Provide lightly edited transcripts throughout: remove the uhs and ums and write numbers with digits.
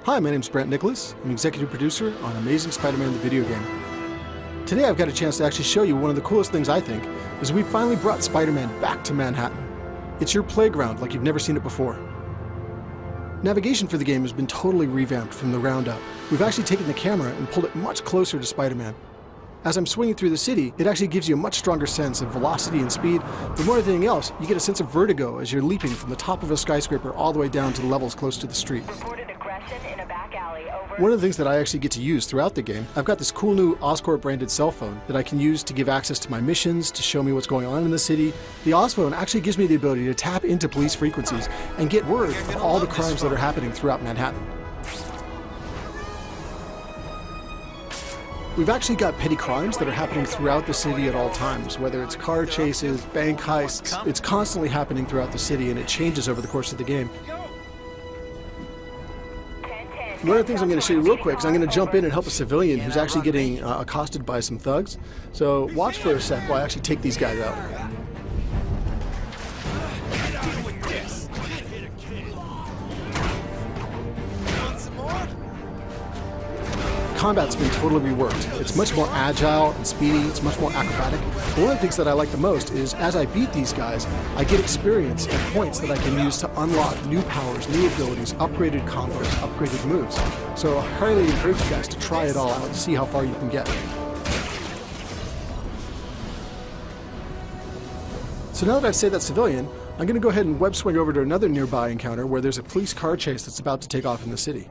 Hi, my name's Brent Nicholas. I'm executive producer on Amazing Spider-Man the video game. Today I've got a chance to actually show you one of the coolest things I think, is we finally brought Spider-Man back to Manhattan. It's your playground like you've never seen it before. Navigation for the game has been totally revamped from the ground up. We've actually taken the camera and pulled it much closer to Spider-Man. As I'm swinging through the city, it actually gives you a much stronger sense of velocity and speed, but more than anything else, you get a sense of vertigo as you're leaping from the top of a skyscraper all the way down to the levels close to the street. One of the things that I actually get to use throughout the game, I've got this cool new Oscorp branded cell phone that I can use to give access to my missions, to show me what's going on in the city. The Osphone actually gives me the ability to tap into police frequencies and get word of all the crimes that are happening throughout Manhattan. We've actually got petty crimes that are happening throughout the city at all times, whether it's car chases, bank heists. It's constantly happening throughout the city and it changes over the course of the game. One of the things I'm going to show you real quick is I'm going to jump in and help a civilian who's actually getting accosted by some thugs. So watch for a sec while I actually take these guys out. Combat's been totally reworked. It's much more agile and speedy, it's much more acrobatic. But one of the things that I like the most is as I beat these guys, I get experience and points that I can use to unlock new powers, new abilities, upgraded combos, upgraded moves. So I highly encourage you guys to try it all out and see how far you can get. So now that I've saved that civilian, I'm going to go ahead and web swing over to another nearby encounter where there's a police car chase that's about to take off in the city.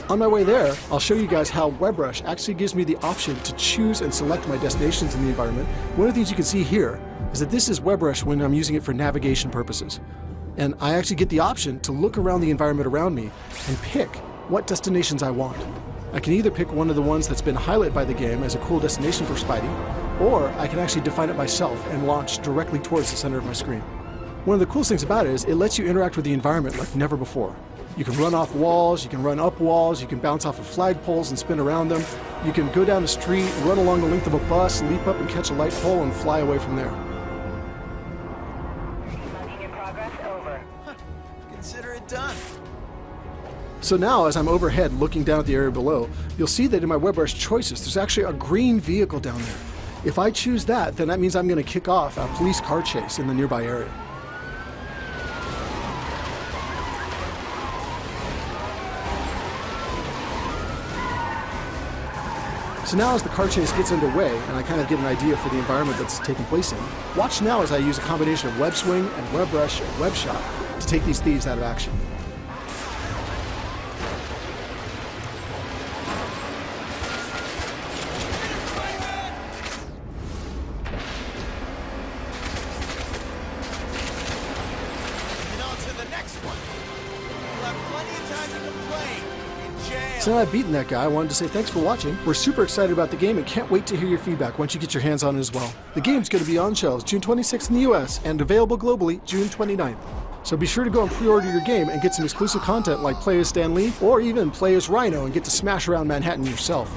On my way there, I'll show you guys how WebRush actually gives me the option to choose and select my destinations in the environment. One of the things you can see here is that this is WebRush when I'm using it for navigation purposes. And I actually get the option to look around the environment around me and pick what destinations I want. I can either pick one of the ones that's been highlighted by the game as a cool destination for Spidey, or I can actually define it myself and launch directly towards the center of my screen. One of the coolest things about it is it lets you interact with the environment like never before. You can run off walls, you can run up walls, you can bounce off of flagpoles and spin around them. You can go down a street, run along the length of a bus, leap up and catch a light pole and fly away from there. Loading in progress, over. Consider it done. So now as I'm overhead looking down at the area below, you'll see that in my WebRush choices there's actually a green vehicle down there. If I choose that, then that means I'm going to kick off a police car chase in the nearby area. So now as the car chase gets underway, and I kind of get an idea for the environment that's taking place in, watch now as I use a combination of web swing and WebRush and web shot to take these thieves out of action. And on to the next one. We'll have plenty of time to complain. So now I've beaten that guy, I wanted to say thanks for watching. We're super excited about the game and can't wait to hear your feedback once you get your hands on it as well. The game's going to be on shelves June 26th in the US and available globally June 29th. So be sure to go and pre-order your game and get some exclusive content like play as Stan Lee or even play as Rhino and get to smash around Manhattan yourself.